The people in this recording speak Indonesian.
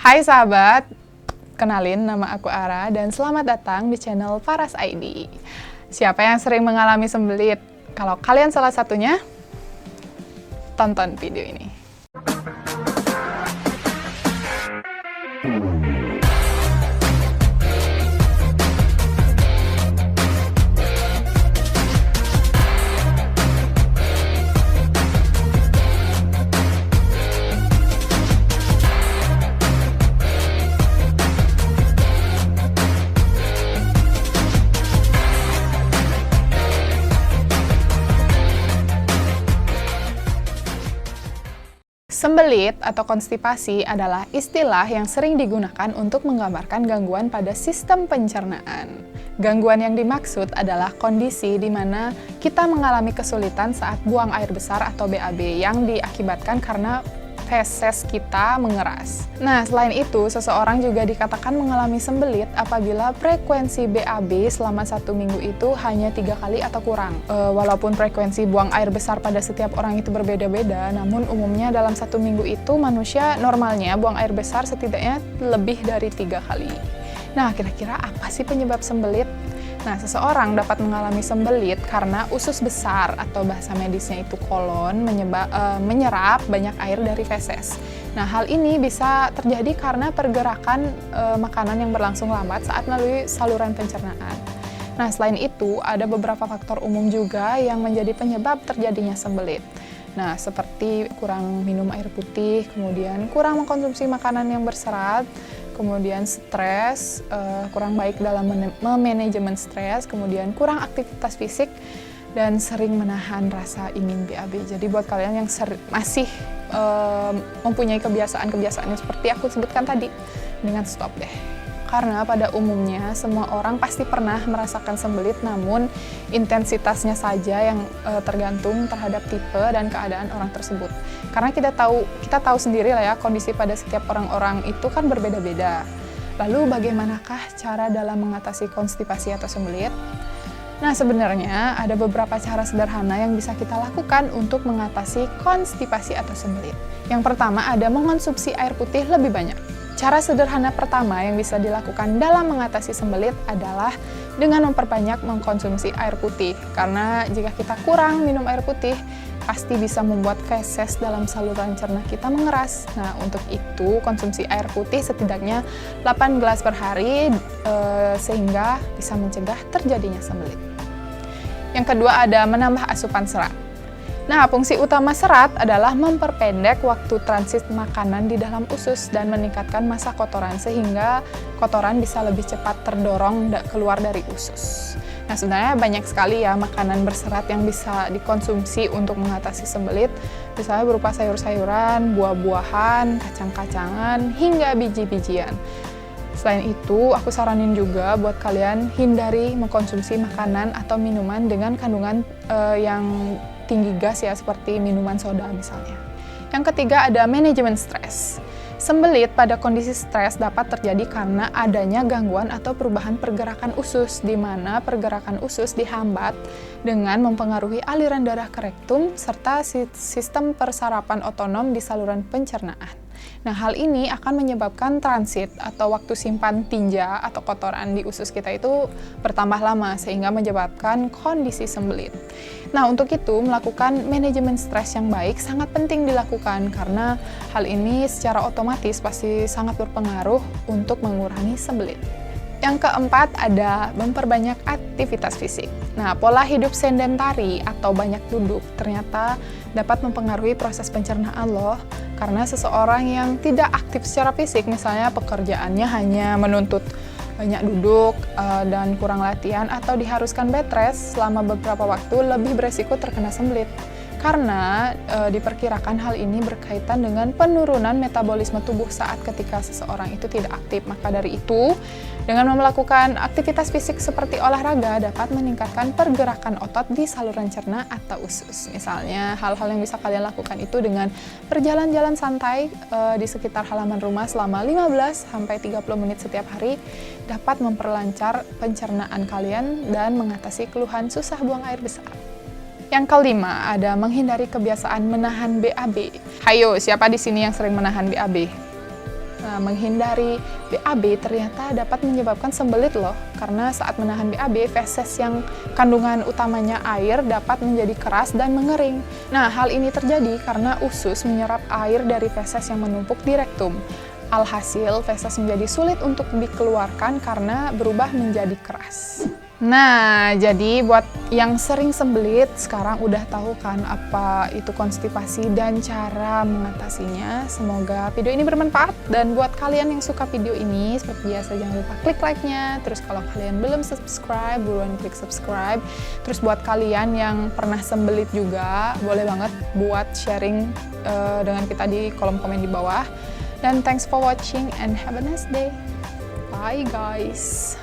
Hai sahabat, kenalin nama aku Ara dan selamat datang di channel Paras ID. Siapa yang sering mengalami sembelit? Kalau kalian salah satunya, tonton video ini. Sembelit atau konstipasi adalah istilah yang sering digunakan untuk menggambarkan gangguan pada sistem pencernaan. Gangguan yang dimaksud adalah kondisi di mana kita mengalami kesulitan saat buang air besar atau BAB yang diakibatkan karena feses kita mengeras. Nah, selain itu, seseorang juga dikatakan mengalami sembelit apabila frekuensi BAB selama 1 minggu itu hanya 3 kali atau kurang. Walaupun frekuensi buang air besar pada setiap orang itu berbeda-beda, namun umumnya dalam 1 minggu itu manusia normalnya buang air besar setidaknya lebih dari 3 kali. Nah, kira-kira apa sih penyebab sembelit? Nah, seseorang dapat mengalami sembelit karena usus besar atau bahasa medisnya itu kolon menyerap banyak air dari feses. Nah, hal ini bisa terjadi karena pergerakan makanan yang berlangsung lambat saat melalui saluran pencernaan. Nah, selain itu, ada beberapa faktor umum juga yang menjadi penyebab terjadinya sembelit. Nah, seperti kurang minum air putih, kemudian kurang mengkonsumsi makanan yang berserat, kemudian stres, kurang baik dalam memanajemen stres, kemudian kurang aktivitas fisik, dan sering menahan rasa ingin BAB. Jadi buat kalian yang masih mempunyai kebiasaan-kebiasaan yang seperti aku sebutkan tadi, dengan stop deh. Karena pada umumnya semua orang pasti pernah merasakan sembelit, namun intensitasnya saja yang tergantung terhadap tipe dan keadaan orang tersebut. Karena kita tahu sendiri lah ya, kondisi pada setiap orang-orang itu kan berbeda-beda. Lalu bagaimanakah cara dalam mengatasi konstipasi atau sembelit? Nah, sebenarnya ada beberapa cara sederhana yang bisa kita lakukan untuk mengatasi konstipasi atau sembelit. Yang pertama ada mengonsumsi air putih lebih banyak. Cara sederhana pertama yang bisa dilakukan dalam mengatasi sembelit adalah dengan memperbanyak mengkonsumsi air putih. Karena jika kita kurang minum air putih, pasti bisa membuat feses dalam saluran cerna kita mengeras. Nah, untuk itu konsumsi air putih setidaknya 8 gelas per hari sehingga bisa mencegah terjadinya sembelit. Yang kedua ada menambah asupan serat. Nah, fungsi utama serat adalah memperpendek waktu transit makanan di dalam usus dan meningkatkan massa kotoran sehingga kotoran bisa lebih cepat terdorong keluar dari usus. Nah, sebenarnya banyak sekali ya makanan berserat yang bisa dikonsumsi untuk mengatasi sembelit, misalnya berupa sayur-sayuran, buah-buahan, kacang-kacangan, hingga biji-bijian. Selain itu, aku saranin juga buat kalian hindari mengkonsumsi makanan atau minuman dengan kandungan yang tinggi gas ya, seperti minuman soda misalnya. Yang ketiga ada manajemen stres. Sembelit pada kondisi stres dapat terjadi karena adanya gangguan atau perubahan pergerakan usus, di mana pergerakan usus dihambat dengan mempengaruhi aliran darah ke rektum serta sistem persarapan otonom di saluran pencernaan. Nah, hal ini akan menyebabkan transit atau waktu simpan tinja atau kotoran di usus kita itu bertambah lama sehingga menyebabkan kondisi sembelit. Nah, untuk itu melakukan manajemen stres yang baik sangat penting dilakukan karena hal ini secara otomatis pasti sangat berpengaruh untuk mengurangi sembelit. Yang keempat ada memperbanyak aktivitas fisik. Nah, pola hidup sedentari atau banyak duduk ternyata dapat mempengaruhi proses pencernaan loh. Karena seseorang yang tidak aktif secara fisik, misalnya pekerjaannya hanya menuntut banyak duduk dan kurang latihan atau diharuskan bed rest selama beberapa waktu, lebih beresiko terkena sembelit. Karena diperkirakan hal ini berkaitan dengan penurunan metabolisme tubuh saat ketika seseorang itu tidak aktif. Maka dari itu, dengan melakukan aktivitas fisik seperti olahraga dapat meningkatkan pergerakan otot di saluran cerna atau usus. Misalnya, hal-hal yang bisa kalian lakukan itu dengan berjalan-jalan santai di sekitar halaman rumah selama 15-30 menit setiap hari dapat memperlancar pencernaan kalian dan mengatasi keluhan susah buang air besar. Yang kelima, ada menghindari kebiasaan menahan BAB. Hayo, siapa di sini yang sering menahan BAB? Nah, menghindari BAB ternyata dapat menyebabkan sembelit loh, karena saat menahan BAB, feses yang kandungan utamanya air dapat menjadi keras dan mengering. Nah, hal ini terjadi karena usus menyerap air dari feses yang menumpuk di rektum. Alhasil, feses menjadi sulit untuk dikeluarkan karena berubah menjadi keras. Nah, jadi buat yang sering sembelit, sekarang udah tahu kan apa itu konstipasi dan cara mengatasinya. Semoga video ini bermanfaat, dan buat kalian yang suka video ini, seperti biasa jangan lupa klik like-nya. Terus kalau kalian belum subscribe, buruan klik subscribe. Terus buat kalian yang pernah sembelit juga, boleh banget buat sharing dengan kita di kolom komen di bawah. Dan thanks for watching and have a nice day. Bye guys.